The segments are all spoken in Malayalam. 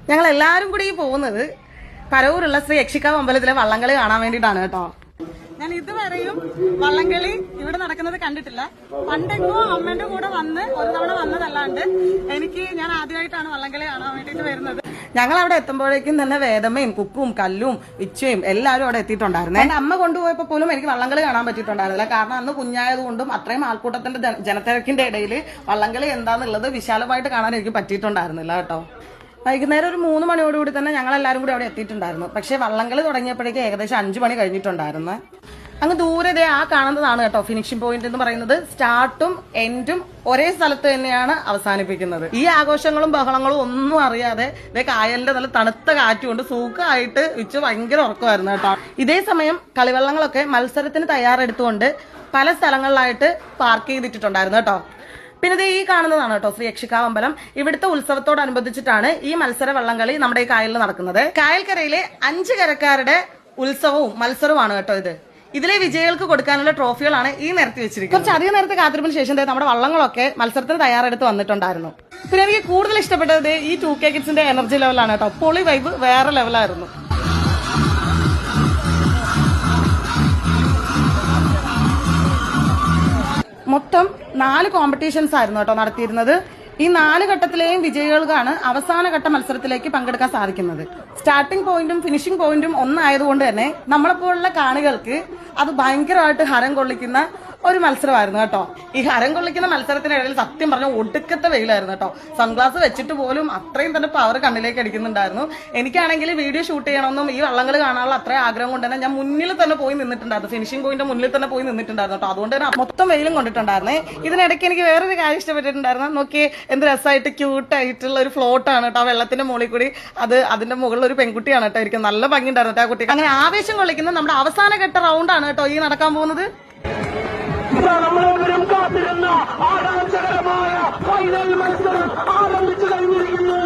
ഞങ്ങൾ എല്ലാവരും കൂടി പോകുന്നത് പരവൂരുള്ള ശ്രീ യക്ഷിക്കാവ് അമ്പലത്തിലെ വള്ളംകളി കാണാൻ വേണ്ടിയിട്ടാണ് കേട്ടോ. ഞാൻ ഇതുവരെയും വള്ളംകളി ഇവിടെ നടക്കുന്നത് കണ്ടിട്ടില്ല. പണ്ടെങ്ങോ അമ്മേന്റെ കൂടെ വന്ന് ഒരു തവണ വന്നതല്ലാണ്ട് ഞാൻ ആദ്യമായിട്ടാണ് വള്ളംകളി കാണാൻ വേണ്ടിയിട്ട് വരുന്നത്. ഞങ്ങൾ അവിടെ എത്തുമ്പോഴേക്കും തന്നെ വേദമ്മയും കുക്കും കല്ലും ഇച്ചയും എല്ലാവരും അവിടെ എത്തിയിട്ടുണ്ടായിരുന്നു. എന്റെ അമ്മ കൊണ്ടുപോയപ്പോ പോലും എനിക്ക് വള്ളംകളി കാണാൻ പറ്റിയിട്ടുണ്ടായിരുന്നില്ല. കാരണം അന്ന് കുഞ്ഞായതുകൊണ്ടും അത്രയും ആൾക്കൂട്ടത്തിന്റെ ജനത്തിരക്കിന്റെ ഇടയിൽ വള്ളംകളി എന്താന്നുള്ളത് വിശാലമായിട്ട് കാണാൻ എനിക്ക് പറ്റിയിട്ടുണ്ടായിരുന്നില്ല കേട്ടോ. വൈകുന്നേരം ഒരു 3 മണിയോടുകൂടി തന്നെ ഞങ്ങൾ എല്ലാവരും കൂടി അവിടെ എത്തിയിട്ടുണ്ടായിരുന്നു. പക്ഷേ വള്ളംകളി തുടങ്ങിയപ്പോഴേക്കും ഏകദേശം 5 മണി കഴിഞ്ഞിട്ടുണ്ടായിരുന്നു. അങ്ങ് ദൂരെ ആ കാണുന്നതാണ് കേട്ടോ ഫിനിഷിംഗ് പോയിന്റ് എന്ന് പറയുന്നത്. സ്റ്റാർട്ടും എൻഡും ഒരേ സ്ഥലത്ത് തന്നെയാണ് അവസാനിപ്പിക്കുന്നത്. ഈ ആഘോഷങ്ങളും ബഹളങ്ങളും ഒന്നും അറിയാതെ കായലിന്റെ നല്ല തണുത്ത കാറ്റുകൊണ്ട് സുഖമായിട്ട് ഭയങ്കര ഉറക്കമായിരുന്നു കേട്ടോ. ഇതേ സമയം കളിവള്ളങ്ങളൊക്കെ മത്സരത്തിന് തയ്യാറെടുത്തുകൊണ്ട് പല സ്ഥലങ്ങളിലായിട്ട് പാർക്ക് ചെയ്തിട്ടുണ്ടായിരുന്നു കേട്ടോ. പിന്നെ ഈ കാണുന്നതാണ് കേട്ടോ ശ്രീ യക്ഷിക്കാവ് അമ്പലം. ഇവിടുത്തെ ഉത്സവത്തോടനുബന്ധിച്ചിട്ടാണ് ഈ മത്സര വള്ളംകളി നമ്മുടെ ഈ കായലിൽ നടക്കുന്നത്. കായൽക്കരയിലെ 5 കരക്കാരുടെ ഉത്സവവും മത്സരവുമാണ് കേട്ടോ ഇത്. ഇതിലെ വിജയികൾക്ക് കൊടുക്കാനുള്ള ട്രോഫികളാണ് ഈ നിരത്തി വെച്ചിരിക്കുന്നത്. കുറച്ചധികം നേരത്തെ കാത്തിരിപ്പിന് ശേഷം നമ്മുടെ വള്ളങ്ങളൊക്കെ മത്സരത്തിന് തയ്യാറെടുത്ത് വന്നിട്ടുണ്ടായിരുന്നു. പിന്നെ എനിക്ക് കൂടുതൽ ഇഷ്ടപ്പെട്ടത് ഈ 2K കിഡ്സിന്റെ എനർജി ലെവലാണ് കേട്ടോ. പൊളി വൈബ് വേറെ ലെവലായിരുന്നു. മൊത്തം 4 കോമ്പറ്റീഷൻസ് ആയിരുന്നു കേട്ടോ നടത്തിയിരുന്നത്. ഈ 4 ഘട്ടത്തിലെയും വിജയികൾക്കാണ് അവസാന ഘട്ട മത്സരത്തിലേക്ക് പങ്കെടുക്കാൻ സാധിക്കുന്നത്. സ്റ്റാർട്ടിംഗ് പോയിന്റും ഫിനിഷിംഗ് പോയിന്റും ഒന്നായതുകൊണ്ട് തന്നെ നമ്മളെപ്പോലുള്ള കാണികൾക്ക് അത് ഭയങ്കരമായിട്ട് ഹരം കൊള്ളിക്കുന്ന ഒരു മത്സരമായിരുന്നു കേട്ടോ. ഈ ഹരം കൊള്ളിക്കുന്ന മത്സരത്തിനിടയിൽ സത്യം പറഞ്ഞ ഒടുക്കത്തെ വെയിലായിരുന്നു കേട്ടോ. സൺഗ്ലാസ് വെച്ചിട്ട് പോലും അത്രയും തന്നെ പവർ കണ്ണിലേക്ക് അടിക്കുന്നുണ്ടായിരുന്നു. എനിക്കാണെങ്കിൽ വീഡിയോ ഷൂട്ട് ചെയ്യണമെന്നും ഈ വള്ളങ്ങൾ കാണാനുള്ള അത്രയും ആഗ്രഹം കൊണ്ട് തന്നെ ഞാൻ മുന്നിൽ തന്നെ പോയി നിന്നിട്ടുണ്ടായിരുന്നു. ഫിനിഷിംഗ് പോയിന്റ് മുന്നിൽ തന്നെ പോയി നിന്നിട്ടുണ്ടായിരുന്നു കേട്ടോ. അതുകൊണ്ട് തന്നെ മൊത്തം വെയിലും കൊണ്ടിട്ടുണ്ടായിരുന്നേ. ഇതിനിടയ്ക്ക് എനിക്ക് വേറൊരു കാര്യം ഇഷ്ടപ്പെട്ടിട്ടുണ്ടായിരുന്നു. നോക്കിയേ എന്ത് രസമായിട്ട് ക്യൂട്ടായിട്ടുള്ള ഒരു ഫ്ലോട്ടാണ് കേട്ടോ. ആ വെള്ളത്തിന്റെ മുകളിൽ കൂടി അതിന്റെ മുകളിൽ ഒരു പെൺകുട്ടിയാണ് കേട്ടോ ഇരിക്കുന്നത്. നല്ല ഭംഗിയുണ്ടായിരുന്നു ആ കുട്ടി. അങ്ങനെ ആവേശം കൊള്ളിക്കുന്ന നമ്മുടെ അവസാന ഘട്ട റൗണ്ടാണ് കേട്ടോ ഈ നടക്കാൻ പോകുന്നത്. നമ്മളെവരും കാത്തിരുന്ന ആരാധകരമായ ഫൈനൽ മത്സരം ആരംഭിച്ചു കഴിഞ്ഞിരിക്കുന്നു.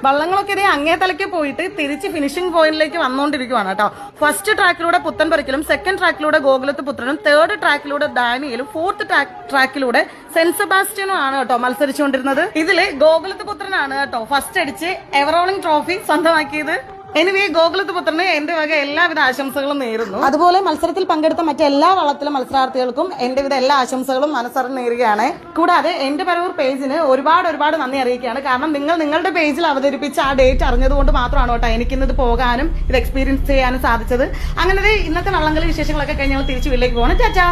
വള്ളങ്ങളൊക്കെ അങ്ങേ തലയ്ക്ക് പോയിട്ട് തിരിച്ച് ഫിനിഷിംഗ് പോയിന്റിലേക്ക് വന്നുകൊണ്ടിരിക്കുകയാണ് കേട്ടോ. ഫസ്റ്റ് ട്രാക്കിലൂടെ പുത്തൻപുരയ്ക്കലും, സെക്കൻഡ് ട്രാക്കിലൂടെ ഗോകുലത്ത് പുത്രനും, തേർഡ് ട്രാക്കിലൂടെ ഡാനിയലും, ഫോർത്ത് ട്രാക്കിലൂടെ സെന്റ് സെബാസ്റ്റ്യനും ആണ് കേട്ടോ മത്സരിച്ചുകൊണ്ടിരുന്നത്. ഇതില് ഗോകുലത്ത് പുത്രനാണ് കേട്ടോ ഫസ്റ്റ് അടിച്ച് എവറോളിംഗ് ട്രോഫി സ്വന്തമാക്കിയത്. എനിവേ ഗോകുലത്ത് പുത്രന് എന്റെ വക എല്ലാവിധ ആശംസകളും നേരുന്നു. അതുപോലെ മത്സരത്തിൽ പങ്കെടുത്ത മറ്റെല്ലാ വള്ളത്തിലെ മത്സരാർത്ഥികൾക്കും എന്റെവിധ എല്ലാ ആശംസകളും മനസ്സറിഞ്ഞ് നേരുകയാണ്. കൂടാതെ എന്റെ പരവൂർ പേജിന് ഒരുപാട് നന്ദി അറിയിക്കുകയാണ്. കാരണം നിങ്ങളുടെ പേജിൽ അവതരിപ്പിച്ച ആ ഡേറ്റ് അറിഞ്ഞതുകൊണ്ട് മാത്രമാണ് കേട്ടോ എനിക്കിന്നത് പോകാനും ഇത് എക്സ്പീരിയൻസ് ചെയ്യാനും സാധിച്ചത്. അങ്ങനെ ഇന്നത്തെ വള്ളംകളി വിശേഷങ്ങളൊക്കെ കഴിഞ്ഞ് ഞങ്ങൾ തിരിച്ചു വീട്ടിലേക്ക് പോകണം. ചാച്ചാ.